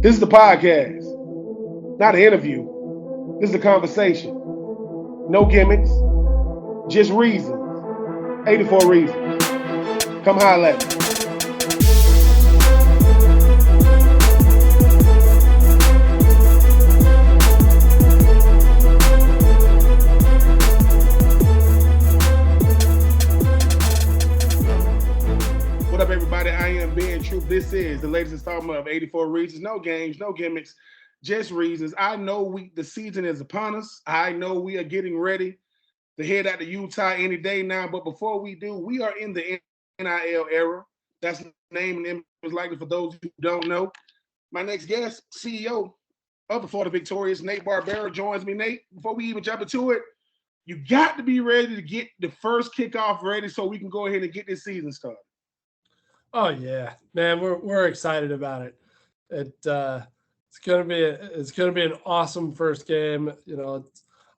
This is the podcast, not an interview. This is a conversation. No gimmicks, just reasons. 84 reasons. Come holler at me. What up, everybody? I am Ben Troop. This is the latest installment of 84 Reasons. No games, no gimmicks, just reasons. I know the season is upon us. I know we are getting ready to head out to Utah any day now. But before we do, we are in the NIL era. That's the name and image likely for those who don't know. My next guest, CEO of the Florida Victorious, Nate Barbera, joins me. Nate, before we even jump into it, you got to be ready to get the first kickoff ready so we can go ahead and get this season started. Oh yeah, man, we're excited about it. It's gonna be an awesome first game.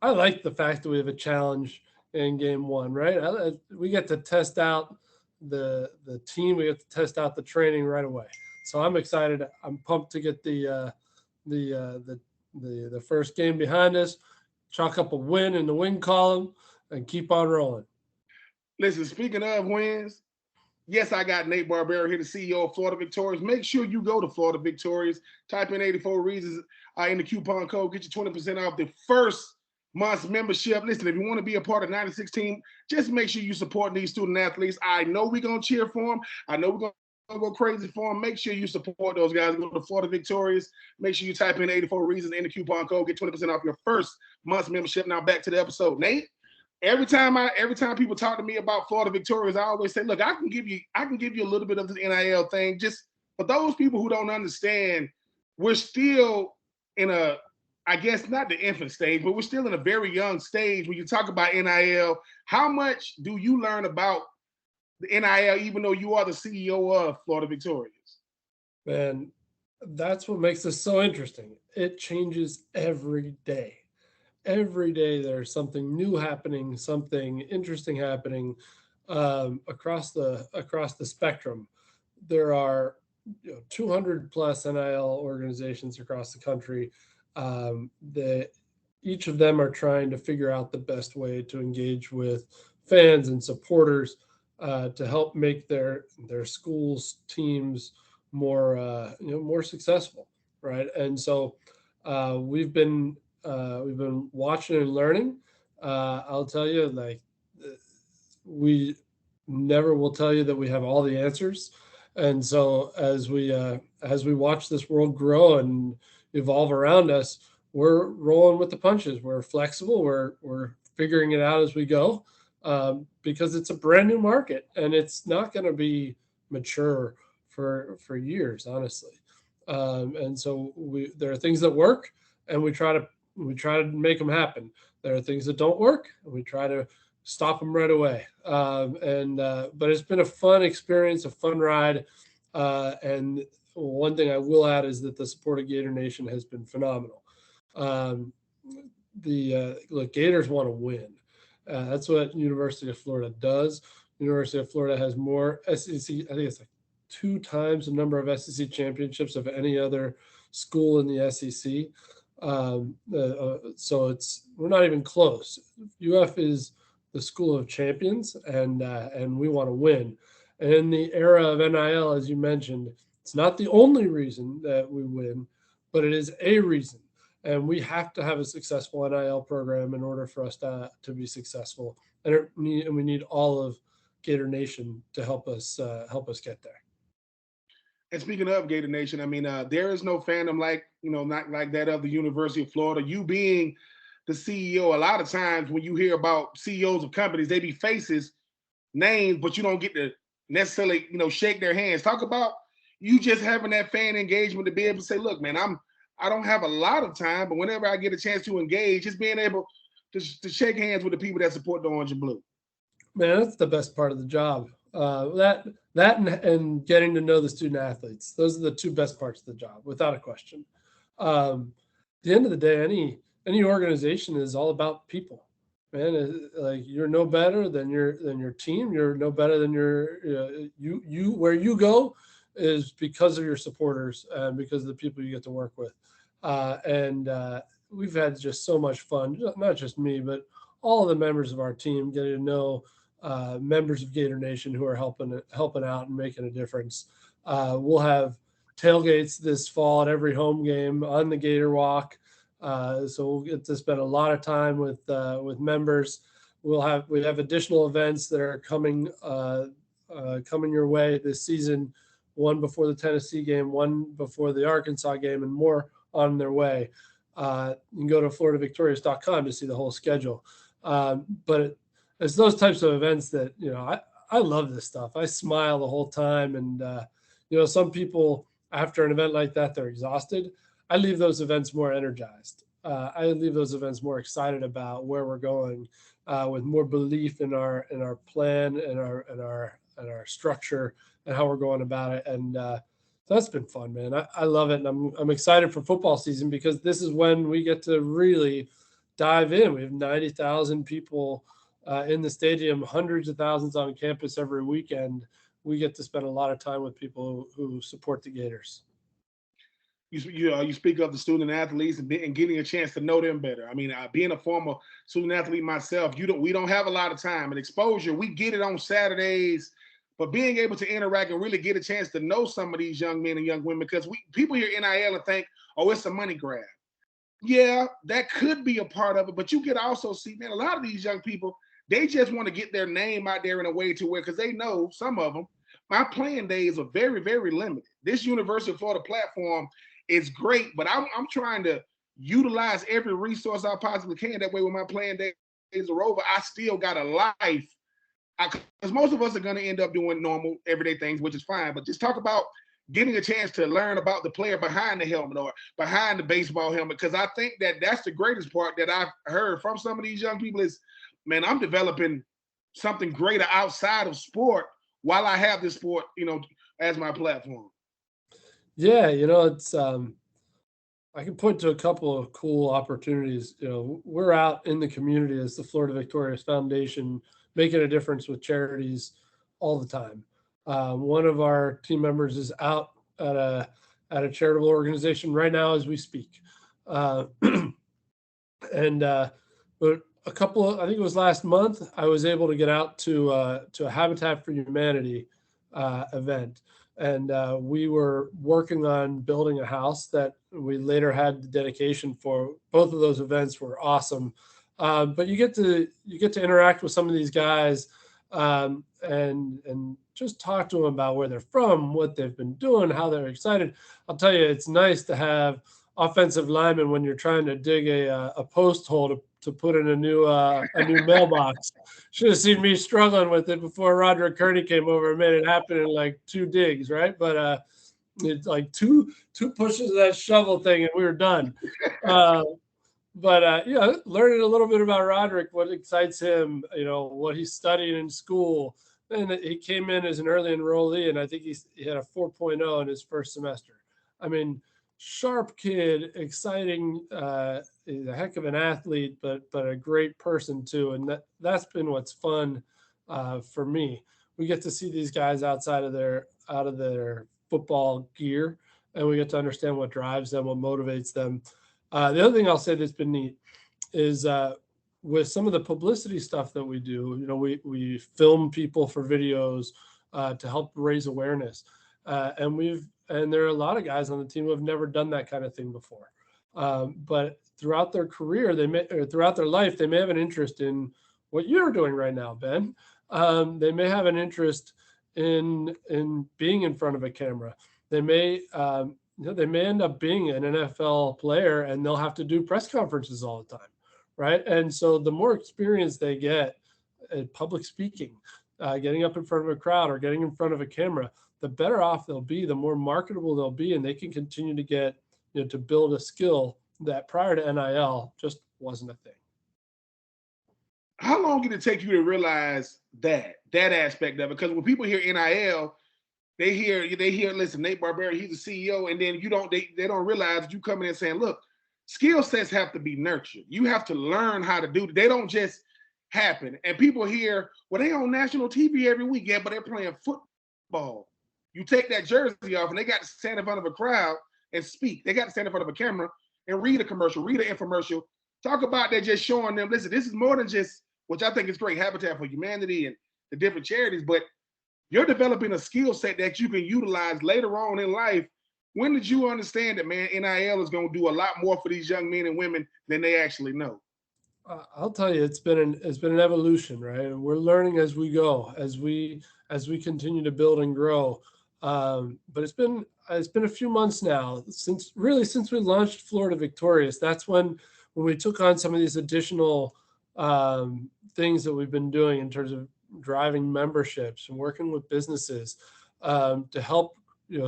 I like the fact that we have a challenge in game one, right? We get to test out the team. We get to test out the training right away. So I'm excited. I'm pumped to get the first game behind us, chalk up a win in the win column, and keep on rolling. Listen, speaking of wins. Yes, I got Nate Barbera here, the CEO of Florida Victorious. Make sure you go to Florida Victorious. Type in 84 Reasons in the coupon code. Get you 20% off the first month's membership. Listen, if you want to be a part of 96 team, just make sure you support these student athletes. I know we're going to cheer for them. I know we're going to go crazy for them. Make sure you support those guys. Go to Florida Victorious. Make sure you type in 84 Reasons in the coupon code. Get 20% off your first month's membership. Now back to the episode. Nate? Every time people talk to me about Florida Victorious, I always say, look, I can give you a little bit of this NIL thing. Just for those people who don't understand, we're still in I guess not the infant stage, but we're still in a very young stage when you talk about NIL. How much do you learn about the NIL, even though you are the CEO of Florida Victorious? Man, that's what makes this so interesting. It changes every day. Every day there's something new happening, something interesting happening across the spectrum. There are 200 plus NIL organizations across the country. Each of them are trying to figure out the best way to engage with fans and supporters to help make their schools teams more successful, right? And so we've been watching and learning. I'll tell you, we never will tell you that we have all the answers. And so as we watch this world grow and evolve around us, we're rolling with the punches. We're flexible. We're figuring it out as we go because it's a brand new market and it's not going to be mature for years, honestly. And so there are things that work, and we try to make them happen. There are things that don't work, and we try to stop them right away. But it's been a fun experience, a fun ride. And one thing I will add is that the support of Gator Nation has been phenomenal. Look, Gators want to win. That's what University of Florida does. University of Florida has more SEC. I think it's like 2 times the number of SEC championships of any other school in the SEC. So we're not even close. UF is the school of champions, and we want to win. And in the era of NIL, as you mentioned, it's not the only reason that we win, but it is a reason. And we have to have a successful NIL program in order for us to be successful. And we need all of Gator Nation to help us get there. And speaking of Gator Nation, I mean, there is no fandom not like that of the University of Florida. You being the CEO, a lot of times when you hear about CEOs of companies, they be faces, names, but you don't get to necessarily, shake their hands. Talk about you just having that fan engagement to be able to say, look, man, I don't have a lot of time, but whenever I get a chance to engage, just being able to shake hands with the people that support the orange and blue. Man, that's the best part of the job. That and getting to know the student athletes. Those are the 2 best parts of the job, without a question. At the end of the day, any organization is all about people. Man, like you're no better than your team. You're no better than you where you go. is because of your supporters and because of the people you get to work with. And we've had just so much fun, not just me, but all of the members of our team getting to know members of Gator Nation who are helping out and making a difference. We'll have tailgates this fall at every home game on the Gator Walk. So we'll get to spend a lot of time with members. We have additional events that are coming your way this season. One before the Tennessee game, one before the Arkansas game, and more on their way. You can go to floridavictorious.com to see the whole schedule. But it's those types of events that, I love this stuff. I smile the whole time. And, some people after an event like that, they're exhausted. I leave those events more energized. I leave those events more excited about where we're going, with more belief in our plan and our structure and how we're going about it. And that's been fun, man. I love it. And I'm excited for football season because this is when we get to really dive in. We have 90,000 people in the stadium, hundreds of thousands on campus every weekend. We get to spend a lot of time with people who support the Gators. You speak of the student athletes and getting a chance to know them better. I mean, being a former student athlete myself, we don't have a lot of time and exposure. We get it on Saturdays, but being able to interact and really get a chance to know some of these young men and young women, because people hear NIL and think, oh, it's a money grab. Yeah, that could be a part of it, but you could also see, man, a lot of these young people, they just want to get their name out there in a way to where, because they know, some of them, my playing days are very, very limited. This University of Florida platform is great, but I'm trying to utilize every resource I possibly can. That way, when my playing days are over, I still got a life. Because most of us are going to end up doing normal, everyday things, which is fine. But just talk about getting a chance to learn about the player behind the helmet or behind the baseball helmet, because I think that's the greatest part that I've heard from some of these young people is, man, I'm developing something greater outside of sport while I have this sport, as my platform. Yeah, it's I can point to a couple of cool opportunities. We're out in the community as the Florida Victorious Foundation, making a difference with charities all the time. One of our team members is out at a charitable organization right now as we speak. But a couple of, I think it was last month, I was able to get out to a Habitat for Humanity event. And we were working on building a house that we later had the dedication for. Both of those events were awesome. But you get to interact with some of these guys and just talk to them about where they're from, what they've been doing, how they're excited. I'll tell you, it's nice to have offensive linemen when you're trying to dig a post hole to put in a new mailbox. Should have seen me struggling with it before Roderick Kearney came over and made it happen in like 2 digs, right? But it's like two pushes of that shovel thing and we were done. But learning a little bit about Roderick, what excites him, what he's studying in school. And he came in as an early enrollee, and I think he had a 4.0 in his first semester. I mean, sharp kid, exciting. He's a heck of an athlete, but a great person too. And that's been what's fun for me. We get to see these guys out of their football gear, and we get to understand what drives them, what motivates them. The other thing I'll say that's been neat is with some of the publicity stuff that we do, we film people for videos to help raise awareness. And there are a lot of guys on the team who have never done that kind of thing before. But throughout their career, throughout their life, they may have an interest in what you're doing right now, Ben. They may have an interest in being in front of a camera. They may end up being an NFL player, and they'll have to do press conferences all the time, right? And so the more experience they get at public speaking, getting up in front of a crowd or getting in front of a camera, the better off they'll be, the more marketable they'll be, and they can continue to get, to build a skill that prior to NIL just wasn't a thing. How long did it take you to realize that aspect of it? Because when people hear NIL, they hear, listen, Nate Barbera, he's the CEO, and then they don't realize you coming in saying, look, skill sets have to be nurtured. You have to learn how to do it. They don't just happen. And people hear, well, they on national TV every week, yeah, but they're playing football. You take that jersey off, and they got to stand in front of a crowd and speak. They got to stand in front of a camera and read a commercial, read an infomercial. Talk about that, just showing them, listen, this is more than just, which I think is great, Habitat for Humanity and the different charities, but you're developing a skill set that you can utilize later on in life. When did you understand that, man, NIL is going to do a lot more for these young men and women than they actually know? I'll tell you, it's been an evolution, right? We're learning as we go, as we continue to build and grow. But it's been a few months now since we launched Florida Victorious. That's when we took on some of these additional things that we've been doing in terms of driving memberships and working with businesses to help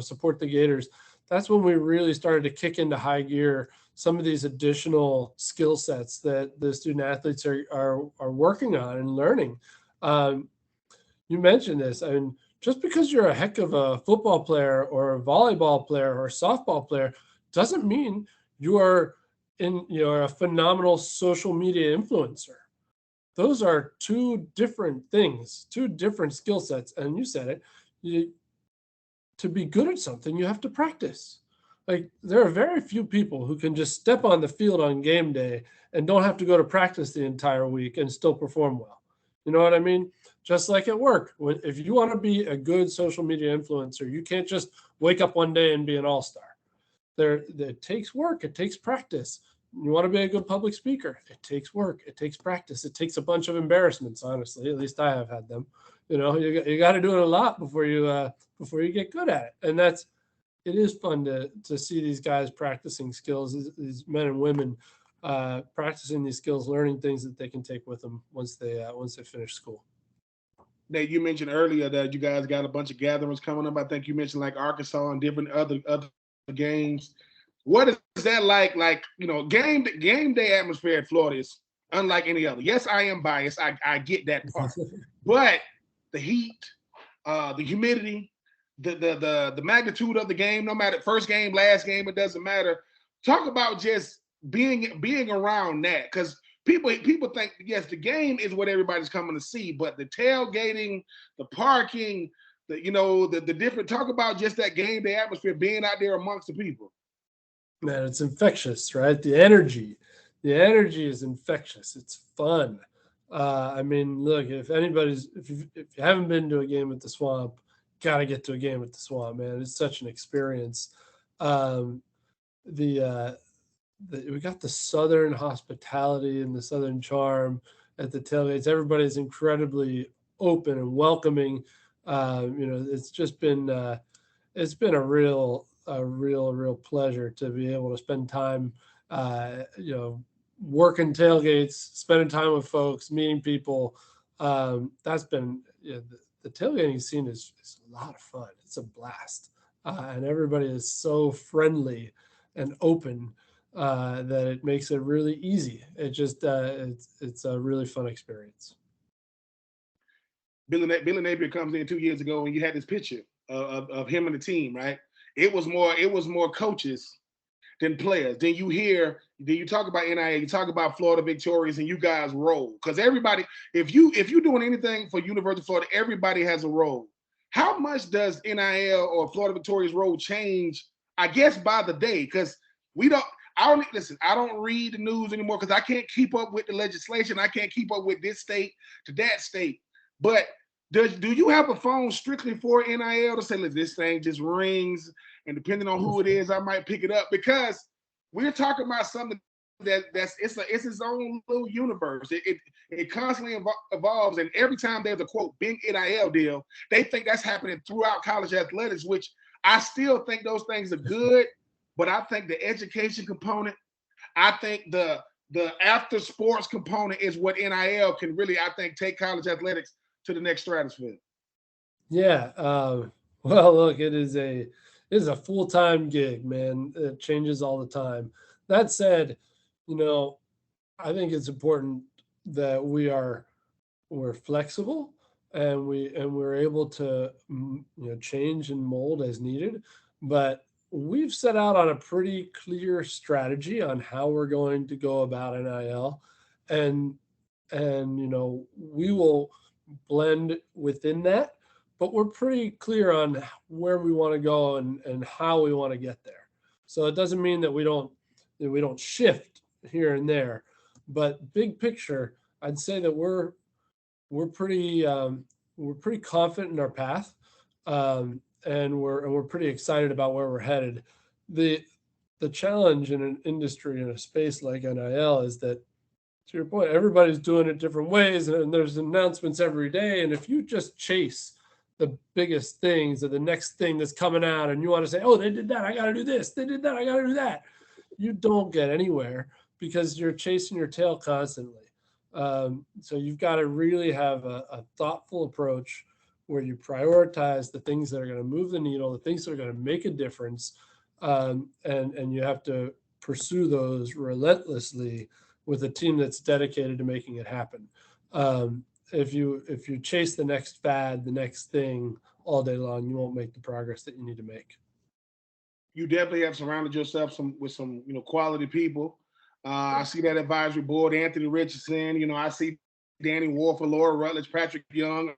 support the Gators. That's when we really started to kick into high gear some of these additional skill sets that the student athletes are working on and learning. You mentioned this. I mean, just because you're a heck of a football player or a volleyball player or a softball player doesn't mean you're a phenomenal social media influencer. Those are two different things, two different skill sets. And you said it, to be good at something, you have to practice. Like, there are very few people who can just step on the field on game day and don't have to go to practice the entire week and still perform well. You know what I mean? Just like at work, if you want to be a good social media influencer, you can't just wake up one day and be an all-star. It takes work. It takes practice. You want to be a good public speaker. It takes work. It takes practice. It takes a bunch of embarrassments, honestly. At least I have had them. You got to do it a lot before you get good at it. And it is fun to see these guys practicing skills, these men and women practicing these skills, learning things that they can take with them once they finish school. That you mentioned earlier that you guys got a bunch of gatherings coming up. I think you mentioned like Arkansas and different other games. What is that like? Like, game day atmosphere at Florida is unlike any other. Yes, I am biased. I get that part. But the heat, the humidity, the magnitude of the game, no matter first game, last game, it doesn't matter. Talk about just being around that, because people think, yes, the game is what everybody's coming to see, but the tailgating, the parking, the different, talk about just that game day atmosphere, being out there amongst the people. Man, it's infectious, right? The energy is infectious. It's fun. I mean, look, if you haven't been to a game at the Swamp, gotta get to a game at the Swamp, man. It's such an experience. We got the Southern hospitality and the Southern charm at the tailgates. Everybody's incredibly open and welcoming. It's just been it's been a real pleasure to be able to spend time, working tailgates, spending time with folks, meeting people. That's been the tailgating scene is a lot of fun. It's a blast, and everybody is so friendly and open that it makes it really easy. It's a really fun experience. Billy Napier comes in 2 years ago, and you had this picture of him and the team, right? It was more coaches than players. Then you talk about NIL, you talk about Florida Victorious, and you guys roll. Because everybody, if you're doing anything for University of Florida, everybody has a role. How much does NIL or Florida Victorious role change, I guess, by the day? Because I don't read the news anymore because I can't keep up with the legislation. I can't keep up with this state to that state. But do you have a phone strictly for NIL to say, look, this thing just rings, and depending on who it is, I might pick it up? Because we're talking about something it's its own little universe. It constantly evolves, and every time there's a quote big NIL deal, they think that's happening throughout college athletics, which I still think those things are good. But I think the education component, I think the after sports component is what NIL can really, I think, take college athletics to the next stratosphere. Yeah. Well, look, it is a full-time gig, man. It changes all the time. That said, I think it's important that we're flexible and we're able to change and mold as needed. But we've set out on a pretty clear strategy on how we're going to go about NIL, and we will blend within that, but we're pretty clear on where we want to go and how we want to get there. So it doesn't mean that we don't shift here and there, but big picture, I'd say that we're pretty we're pretty confident in our path, and we're pretty excited about where we're headed. The challenge in an industry in a space like NIL is that, to your point, everybody's doing it different ways, and there's announcements every day. And if you just chase the biggest things or the next thing that's coming out, and you want to say, "Oh, they did that, I got to do this. They did that, I got to do that," you don't get anywhere because you're chasing your tail constantly. So you've got to really have a thoughtful approach where you prioritize the things that are going to move the needle, the things that are going to make a difference, and you have to pursue those relentlessly with a team that's dedicated to making it happen. If you chase the next fad, the next thing all day long, you won't make the progress that you need to make. You definitely have surrounded yourself with some quality people. I see that advisory board, Anthony Richardson. I see Danny Warford, Laura Rutledge, Patrick Young.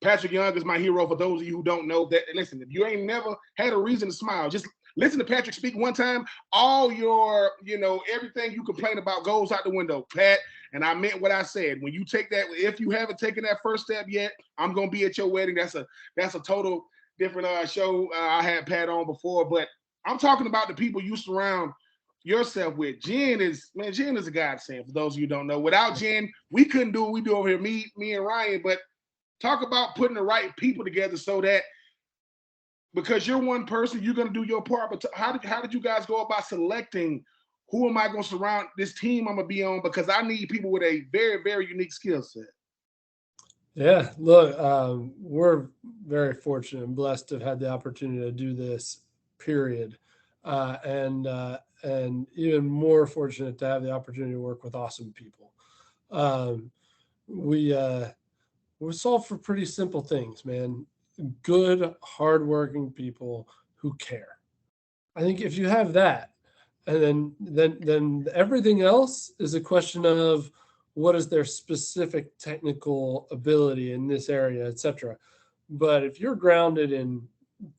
Patrick Young is my hero. For those of you who don't know, that listen, if you ain't never had a reason to smile, just listen to Patrick speak one time. All your, everything you complain about goes out the window, Pat. And I meant what I said. When you take that, if you haven't taken that first step yet, I'm gonna be at your wedding. That's a total different show. I had Pat on before, but I'm talking about the people you surround yourself with. Jen is a godsend. For those of you who don't know, without Jen, we couldn't do what we do over here. Me and Ryan. But talk about putting the right people together so that, because you're one person, you're going to do your part. But how did you guys go about selecting who am I going to surround this team I'm going to be on? Because I need people with a very, very unique skill set. Yeah, look, we're very fortunate and blessed to have had the opportunity to do this, period. And even more fortunate to have the opportunity to work with awesome people. Um, we solve for pretty simple things, man. Good, hardworking people who care. I think if you have that, and then everything else is a question of what is their specific technical ability in this area, etc. But if you're grounded in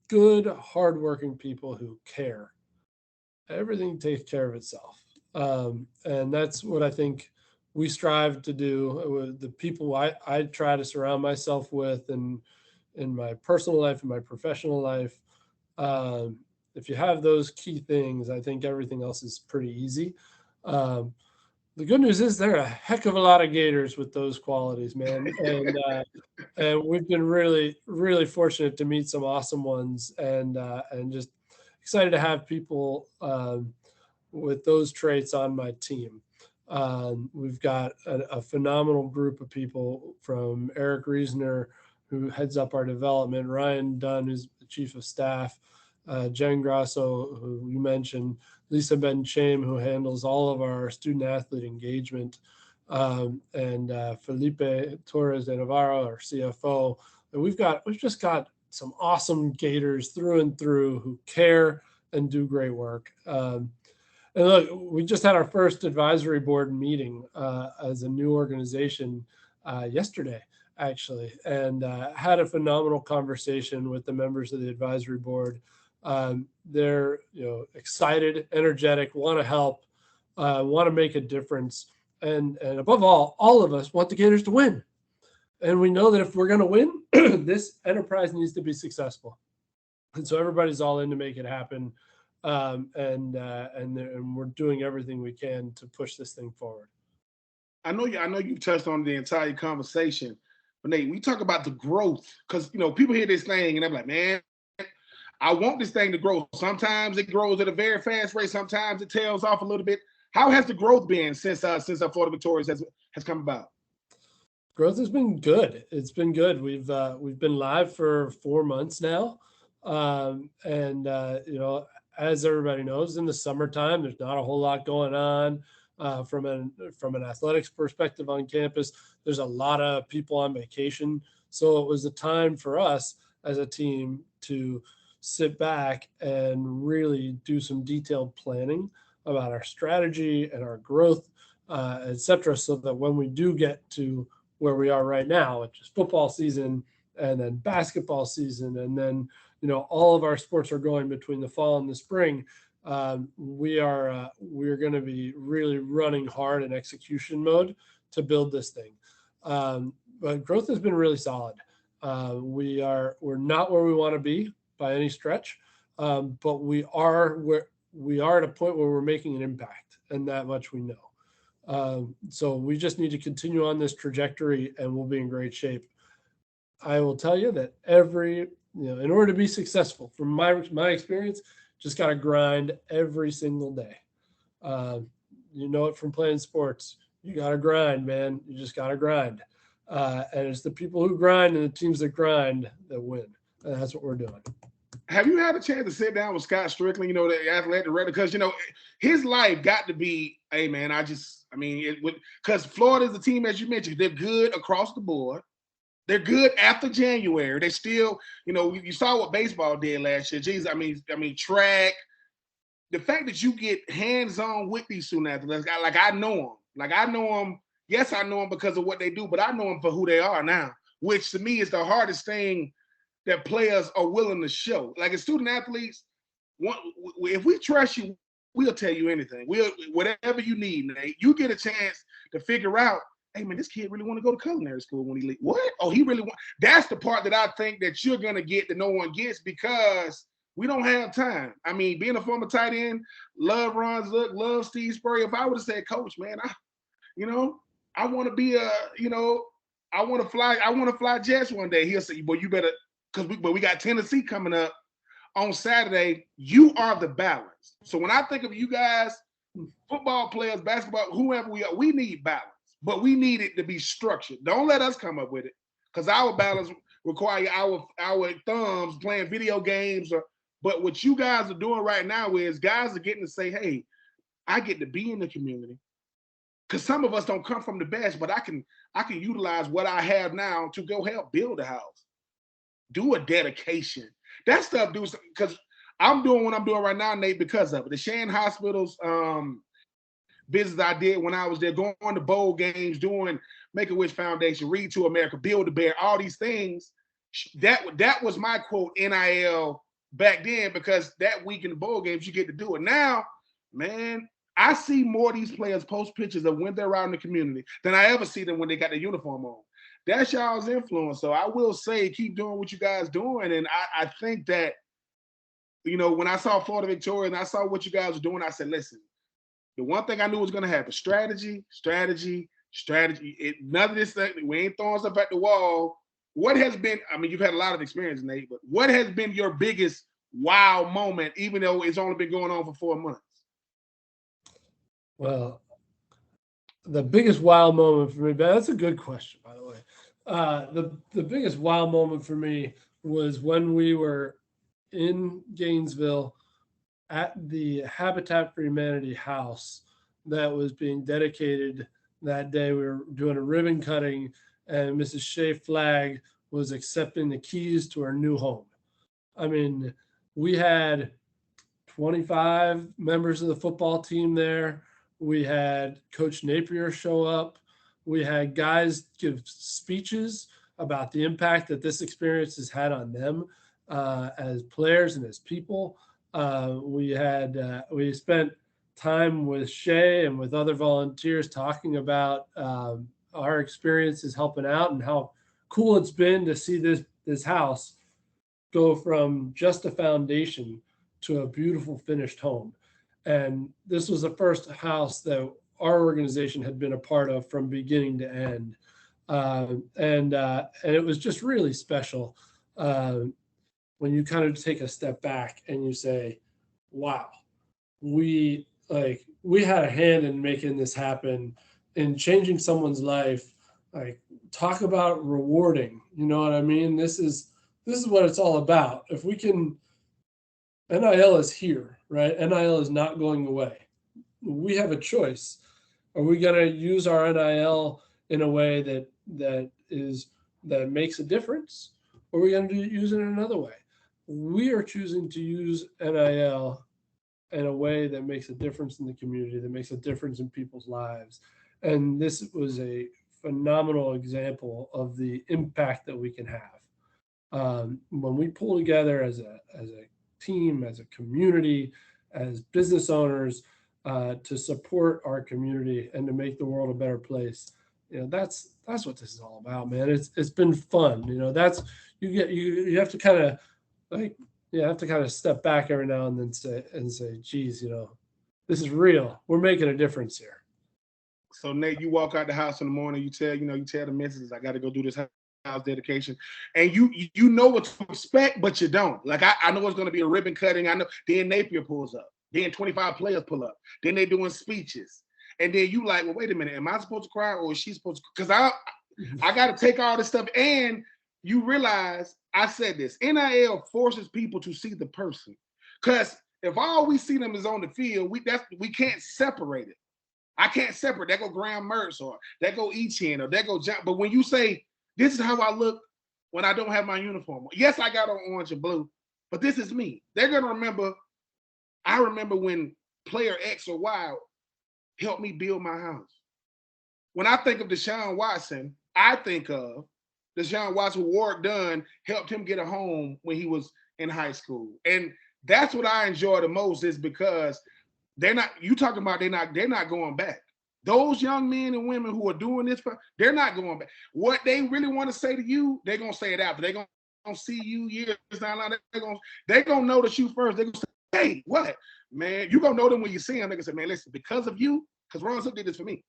good, hardworking people who care, everything takes care of itself. And that's what I think we strive to do with the people I try to surround myself with, and in my personal life and my professional life. Um, if you have those key things, I think everything else is pretty easy. Um, the good news is there are a heck of a lot of Gators with those qualities, man, and we've been really, really fortunate to meet some awesome ones, and just excited to have people with those traits on my team. We've got a phenomenal group of people, from Eric Reisner, who heads up our development, Ryan Dunn, who's the chief of staff, Jen Grasso, who you mentioned, Lisa Ben-Shame, who handles all of our student athlete engagement, and Felipe Torres de Navarro, our CFO. And we've just got some awesome Gators through and through who care and do great work. And look, we just had our first advisory board meeting as a new organization yesterday, actually, and had a phenomenal conversation with the members of the advisory board. They're excited, energetic, want to help, want to make a difference, and above all of us want the Gators to win. And we know that if we're going to win, this enterprise needs to be successful. And so everybody's all in to make it happen. And we're doing everything we can to push this thing forward. I know you've touched on the entire conversation, but Nate, we talk about the growth, because people hear this thing and they're like, man, I want this thing to grow. Sometimes it grows at a very fast rate. Sometimes it tails off a little bit. How has the growth been since our Florida Victorious has come about? Growth has been good. It's been good. We've been live for 4 months now, and as everybody knows, in the summertime, there's not a whole lot going on from an athletics perspective on campus. There's a lot of people on vacation, so it was a time for us as a team to sit back and really do some detailed planning about our strategy and our growth, etc., so that when we do get to where we are right now, which is football season, and then basketball season, and then all of our sports are going between the fall and the spring. We're going to be really running hard in execution mode to build this thing. But growth has been really solid. We're not where we want to be by any stretch, but we are at a point where we're making an impact, and that much we know. So we just need to continue on this trajectory, and we'll be in great shape. I will tell you that in order to be successful, from my experience, just got to grind every single day. You know it from playing sports. You got to grind, man. You just got to grind. And it's the people who grind and the teams that grind that win. And that's what we're doing. Have you had a chance to sit down with Scott Strickland, the athletic director? Because, his life got to be, hey, man, because Florida's the team, as you mentioned, they're good across the board. They're good after January. They still, you saw what baseball did last year. Geez, track. The fact that you get hands-on with these student athletes, like I know them. Like I know them. Yes, I know them because of what they do, but I know them for who they are now, which to me is the hardest thing that players are willing to show. Like as student athletes, if we trust you, we'll tell you anything. Whatever you need, Nate. You get a chance to figure out, hey man, this kid really want to go to culinary school when he leaves. What? Oh, he really want. That's the part that I think that you're gonna get that no one gets because we don't have time. Being a former tight end, love Ron Zook, love Steve Spurrier. If I would have said, Coach, man, I want to be I want to fly jets one day. He'll say, well, you better, but we got Tennessee coming up on Saturday. You are the balance. So when I think of you guys, football players, basketball, whoever we are, we need balance. But we need it to be structured. Don't let us come up with it, because our balance require our thumbs playing video games. But what you guys are doing right now is guys are getting to say, hey, I get to be in the community. Because some of us don't come from the best, but I can utilize what I have now to go help build a house, do a dedication. That stuff, dude, because I'm doing what I'm doing right now, Nate, because of it. The Shan Hospitals, business I did when I was there, going to bowl games, doing Make-A-Wish Foundation, Read to America, Build a Bear, all these things. That was my quote NIL back then, because that week in the bowl games, you get to do it. Now, man, I see more of these players post pictures of when they're out in the community than I ever see them when they got their uniform on. That's y'all's influence. So I will say, keep doing what you guys doing. And I think that, when I saw Florida Victoria and I saw what you guys were doing, I said, listen, the one thing I knew was going to happen, strategy. None of this thing, we ain't throwing stuff at the wall. What has been, you've had a lot of experience, Nate, but what has been your biggest wow moment, even though it's only been going on for 4 months? Well, the biggest wow moment for me, that's a good question, by the way. The biggest wow moment for me was when we were in Gainesville at the Habitat for Humanity house that was being dedicated that day. We were doing a ribbon cutting, and Mrs. Shea Flagg was accepting the keys to her new home. We had 25 members of the football team there. We had Coach Napier show up. We had guys give speeches about the impact that this experience has had on them as players and as people. We spent time with Shay and with other volunteers talking about our experiences helping out and how cool it's been to see this house go from just a foundation to a beautiful finished home. And this was the first house that our organization had been a part of from beginning to end. And it was just really special when you kind of take a step back and you say, wow, we had a hand in making this happen, in changing someone's life. Like, talk about rewarding, you know what I mean? This is what it's all about. If we can, NIL is here, right? NIL is not going away. We have a choice. Are we going to use our NIL in a way that makes a difference? Or are we going to use it in another way? We are choosing to use NIL in a way that makes a difference in the community, that makes a difference in people's lives. And this was a phenomenal example of the impact that we can have. When we pull together as a team, as a community, as business owners, to support our community and to make the world a better place, that's what this is all about, man. It's been fun. That's you have to kind of like have to kind of step back every now and then say, geez, this is real. We're making a difference here. So Nate, you walk out the house in the morning, you tell the missus, I got to go do this house dedication, and you know what to expect, but you don't. Like I know it's going to be a ribbon cutting. I know. Then Napier pulls up. Then 25 players pull up. Then they're doing speeches, and then you like, well, wait a minute, am I supposed to cry or is she supposed to? Because I got to take all this stuff, and you realize I said this. NIL forces people to see the person, because if all we see them is on the field, we can't separate it. I can't separate. That go Graham Mertz or that go Etienne or that go John. But when you say, this is how I look when I don't have my uniform. Yes, I got on orange and blue, but this is me. They're going to remember. I remember when player X or Y helped me build my house. When I think of Deshaun Watson, I think of Deshaun Watson. Warwick Dunn helped him get a home when he was in high school. And that's what I enjoy the most, is because they're not going back. Those young men and women who are doing this, they're not going back. What they really want to say to you, they're going to say it after. They're going to see you years down the line. They're going to notice you first. They're going to say, hey, what? Man, you're going to know them when you see them. They're going to say, man, listen, because of you, because Ron Zook did this for me.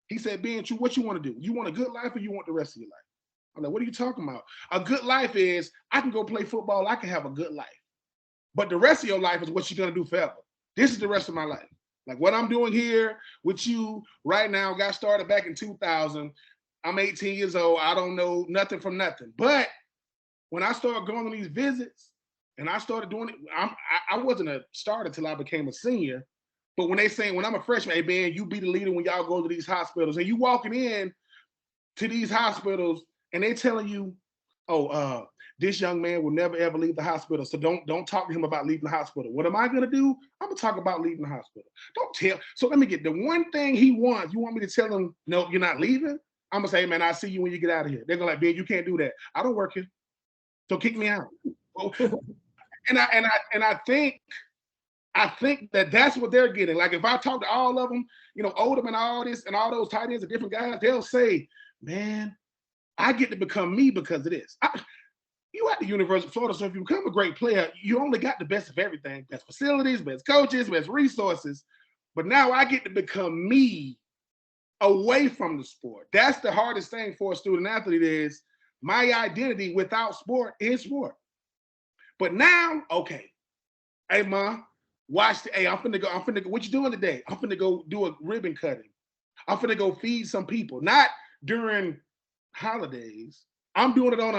He said, being true, what you want to do? You want a good life or you want the rest of your life? I'm like, what are you talking about? A good life is, I can go play football. I can have a good life. But the rest of your life is what you're going to do forever. This is the rest of my life. Like what I'm doing here with you right now got started back in 2000. I'm 18 years old. I don't know nothing from nothing. But when I started going on these visits and I started doing it, I wasn't a starter till I became a senior. But when they saying, when I'm a freshman, hey, man, you be the leader when y'all go to these hospitals. And you walking in to these hospitals and they telling you, oh, this young man will never, ever leave the hospital. So don't talk to him about leaving the hospital. What am I going to do? I'm going to talk about leaving the hospital. Don't tell. So let me get the one thing he wants. You want me to tell him, no, you're not leaving? I'm going to say, hey, man, I'll see you when you get out of here. They're going to like, Ben, you can't do that. I don't work here. So kick me out. And I think that's what they're getting. Like if I talk to all of them, Odom and all this and all those tight ends and different guys, they'll say, man, I get to become me because of this. You at the University of Florida, so if you become a great player, you only got the best of everything. Best facilities, best coaches, best resources. But now I get to become me away from the sport. That's the hardest thing for a student athlete is my identity without sport is sport. But now, okay, hey, Mom, watch hey, I'm finna go, what you doing today? I'm finna go do a ribbon cutting. I'm finna go feed some people. Not during holidays. I'm doing it on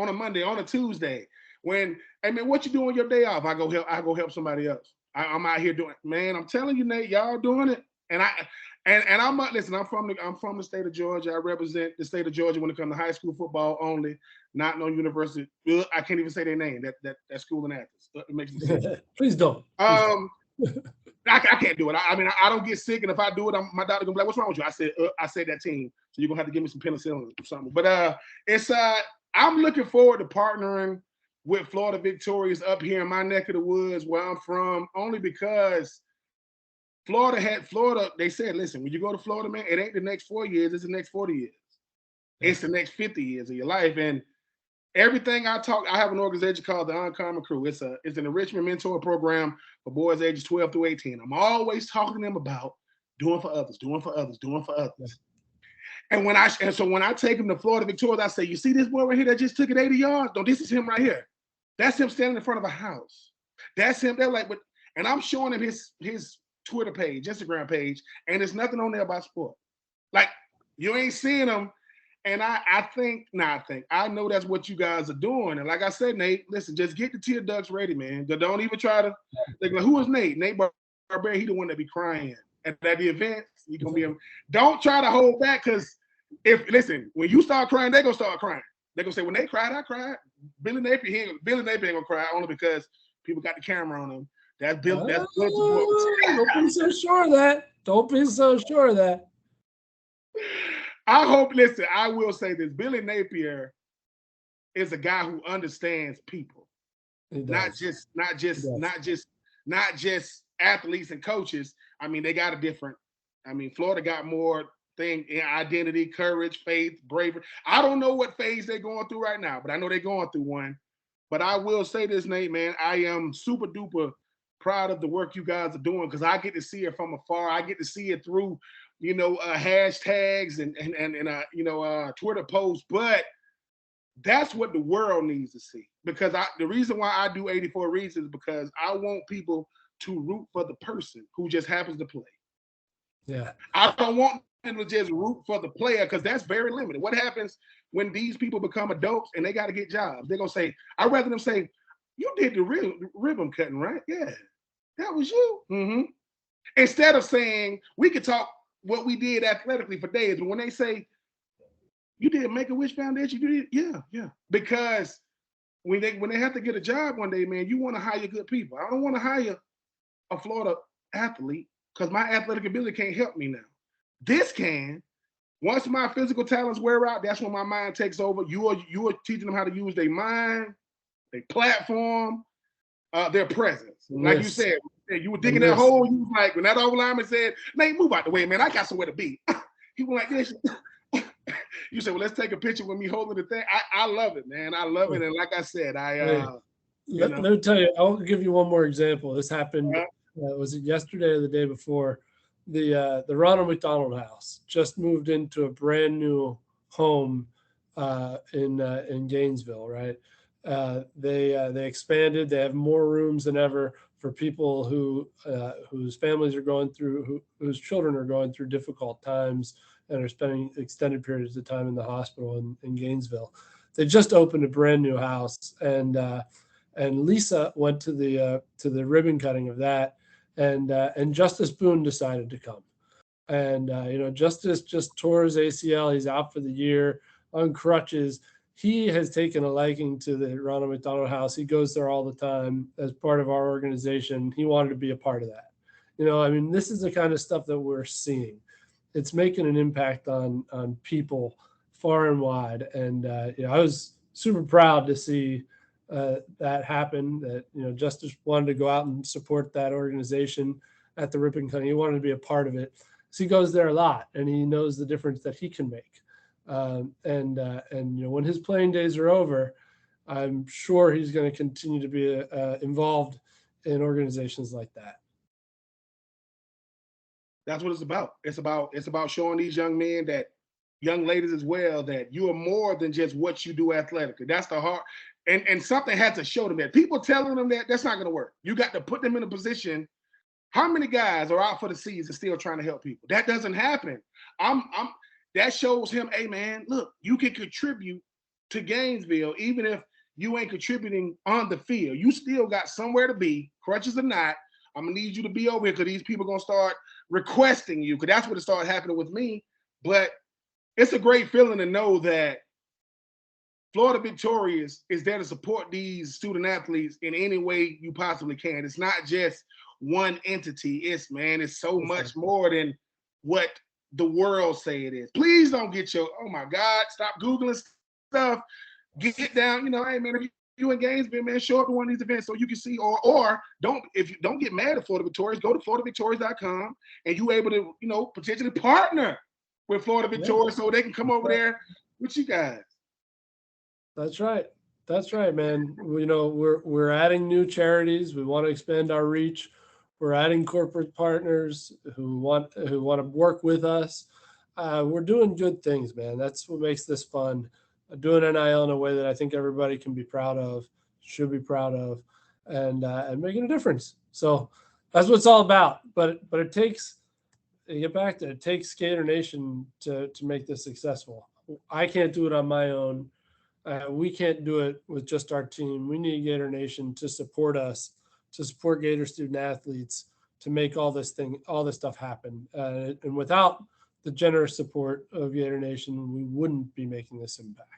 a Monday, on a Tuesday. When, hey man, what you doing your day off? I go help somebody else. I'm out here doing it. Man, I'm telling you, Nate, y'all doing it. And I'm listen, I'm from the state of Georgia. I represent the state of Georgia when it comes to high school football only, not no university. I can't even say their name. That school in Athens. It makes me sick. Please don't. I can't do it. I mean, I don't get sick, and if I do it, my doctor gonna be like, "What's wrong with you?" I said that team, so you're gonna have to give me some penicillin or something. But I'm looking forward to partnering with Florida Victorious up here in my neck of the woods where I'm from, only because Florida. They said, listen, when you go to Florida, man, it ain't the next 4 years; it's the next 40 years. It's the next 50 years of your life, and everything I have an organization called the Uncommon Crew. It's an enrichment mentor program for boys ages 12 through 18. I'm always talking to them about doing for others, doing for others, doing for others. And so when I take them to Florida Victorious, I say, you see this boy right here that just took it 80 yards? No, this is him right here. That's him standing in front of a house. That's him. They're like, and I'm showing him his Twitter page, Instagram page, and there's nothing on there about sport. Like, you ain't seeing them. And I know that's what you guys are doing. And like I said, Nate, listen, just get the tear ducts ready, man. Don't even try to, like, who is Nate? Nate Barbera, he the one that be crying. And at the events, you gonna be, don't try to hold back, because when you start crying, they're gonna start crying. They're gonna say, when they cried, I cried. Billy Napier ain't gonna cry, only because people got the camera on them. That's Bill. Don't be so sure of that. Don't be so sure of that. I hope, listen, I will say this. Billy Napier is a guy who understands people, not just athletes and coaches. I mean, they got a different. I mean, Florida got more identity, courage, faith, bravery. I don't know what phase they're going through right now, but I know they're going through one. But I will say this, Nate, man, I am super duper proud of the work you guys are doing because I get to see it from afar. I get to see it through, hashtags and Twitter posts. But that's what the world needs to see. Because the reason why I do 84 Reasons is because I want people to root for the person who just happens to play. Yeah. I don't want them to just root for the player because that's very limited. What happens when these people become adults and they got to get jobs? They're going to say, I'd rather them say, you did the ribbon cutting, right? Yeah, that was you. Mm-hmm. Instead of saying, we could talk what we did athletically for days, but when they say, you did Make-A-Wish Foundation, you did, yeah. Because when they have to get a job one day, man, you want to hire good people. I don't want to hire a Florida athlete because my athletic ability can't help me now. This can. Once my physical talents wear out, that's when my mind takes over. You are teaching them how to use their mind, their platform, their presence. Like you said, you were digging that hole. You was like, when that old lineman said, Nate, move out the way, man. I got somewhere to be. He was like this. You said, well, let's take a picture with me holding the thing. I love it, man. I love it. And like I said, let me tell you, I'll give you one more example. This happened, was it yesterday or the day before? The Ronald McDonald House just moved into a brand new home in Gainesville, right? They expanded. They have more rooms than ever for people whose families are going through, whose children are going through difficult times and are spending extended periods of time in the hospital in Gainesville. They just opened a brand new house, and Lisa went to the ribbon cutting of that, and Justice Boone decided to come, and Justice just tore his ACL. He's out for the year on crutches. He has taken a liking to the Ronald McDonald House. He goes there all the time as part of our organization. He wanted to be a part of that. This is the kind of stuff that we're seeing. It's making an impact on people far and wide. And, I was super proud to see that happen, that, Justice wanted to go out and support that organization at the ribbon cutting. He wanted to be a part of it. So he goes there a lot, and he knows the difference that he can make. When his playing days are over, I'm sure he's going to continue to be involved in organizations like that. That's what it's about. It's about showing these young men, that young ladies as well, that you are more than just what you do athletically. That's the heart. And something had to show them that. People telling them that's not going to work. You got to put them in a position. How many guys are out for the season still trying to help people? That doesn't happen. That shows him, hey man, look, you can contribute to Gainesville even if you ain't contributing on the field. You still got somewhere to be, crutches or not. I'm gonna need you to be over here because these people are gonna start requesting you, because that's what it started happening with me. But it's a great feeling to know that Florida Victorious is there to support these student athletes in any way you possibly can. It's not just one entity. It's so much more than what the world say it is. Please don't get oh my God, stop Googling stuff. Get down, hey man, if you in Gainesville, man, show up to one of these events so you can see, or don't get mad at Florida Victorious, go to floridavictorious.com and you able to, potentially partner with Florida Victorious so they can come over there with you guys. That's right. That's right, man. We're adding new charities. We want to expand our reach. We're adding corporate partners who want to work with us. We're doing good things, man. That's what makes this fun. Doing NIL in a way that I think everybody can be proud of, should be proud of, and making a difference. So that's what it's all about. But it takes, to get back to it, takes Gator Nation to make this successful. I can't do it on my own. We can't do it with just our team. We need Gator Nation to support us, to support Gator student athletes, to make all this stuff happen. And without the generous support of Gator Nation, we wouldn't be making this impact.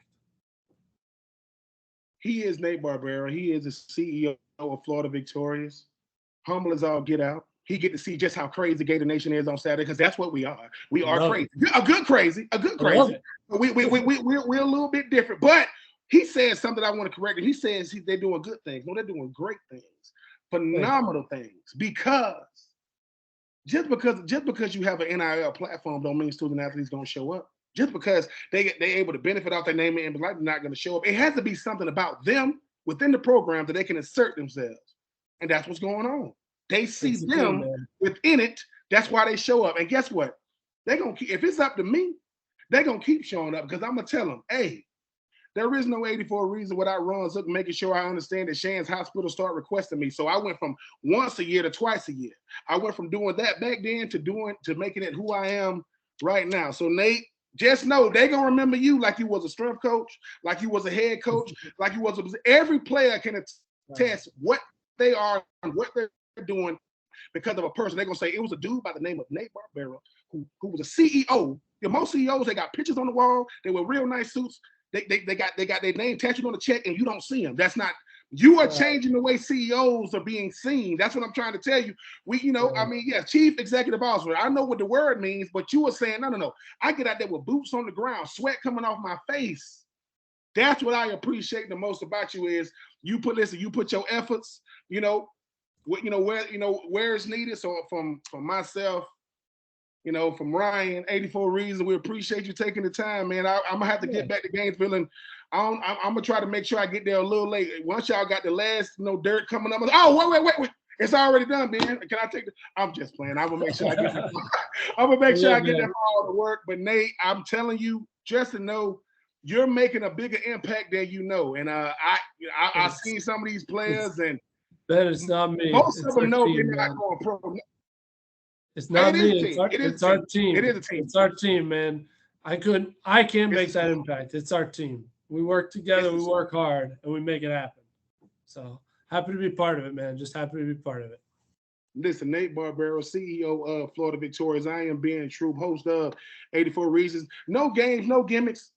He is Nate Barbera. He is the CEO of Florida Victorious. Humble as all get out. He get to see just how crazy Gator Nation is on Saturday, because that's what we are. We are crazy. A good crazy. We're a little bit different, but he said something I want to correct him. He says they're doing good things. No, they're doing great things, phenomenal things. Because just because you have an NIL platform don't mean student athletes don't show up. Just because they able to benefit off their name and like not going to show up, it has to be something about them within the program that they can insert themselves, and that's what's going on. They see them within it. That's why they show up. And guess what? They're gonna keep. If it's up to me, they're gonna keep showing up because I'm gonna tell them, hey, there is no 84 reason without runs up making sure I understand that Shands Hospital start requesting me. So I went from once a year to twice a year. I went from doing that back then to making it who I am right now. So Nate, just know they're gonna remember you like you was a strength coach, like you was a head coach, like you was every player can attest what they are and what they're doing because of a person. They're gonna say it was a dude by the name of Nate Barbera who was a CEO. Most CEOs, they got pictures on the wall, they wear real nice suits. They got their name tattooed on the check, and you don't see them. That's not. You are changing the way CEOs are being seen. That's what I'm trying to tell you. I mean, yeah, chief executive officer. I know what the word means, but you were saying, no. I get out there with boots on the ground, sweat coming off my face. That's what I appreciate the most about you is you put your efforts, where it's needed. So from myself, from Ryan, 84 Reasons, we appreciate you taking the time, man. I'm gonna have to get back to Gainesville, and I'm gonna try to make sure I get there a little late. Once y'all got the last, dirt coming up, wait. It's already done, man. Can I take the? I'm just playing. I'm gonna make sure I get there. I'm gonna make sure I get there for all the work. But Nate, I'm telling you, just to know, you're making a bigger impact than you know. And I've seen some of these players, and Ben, it's not me. Most of them know they're not going pro. It's not me. It's our team. It is a team. It's our team, man. I can't make that impact. It's our team. We work together, we work hard, and we make it happen. So happy to be part of it, man. Just happy to be part of it. Listen, Nate Barbera, CEO of Florida Victorious. I am Ben Troop, host of 84 Reasons. No games, no gimmicks,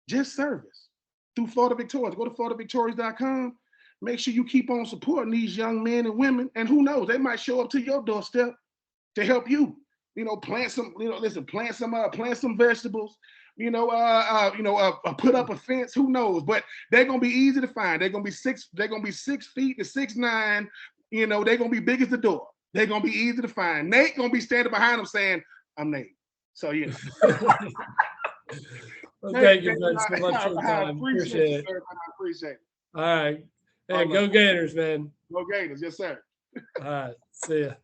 just service through Florida Victorious. Go to floridavictorious.com. Make sure you keep on supporting these young men and women. And who knows, they might show up to your doorstep to help you. Plant some vegetables. Put up a fence. Who knows? But they're gonna be easy to find. They're gonna be 6 feet to 6'9". They're gonna be big as the door. They're gonna be easy to find. Nate gonna be standing behind them saying, "I'm Nate." So Well, thank you so much for the time. Appreciate it. Sir, I appreciate it. All right. Hey, go Gators, man. Go Gators, yes, sir. All right. See ya.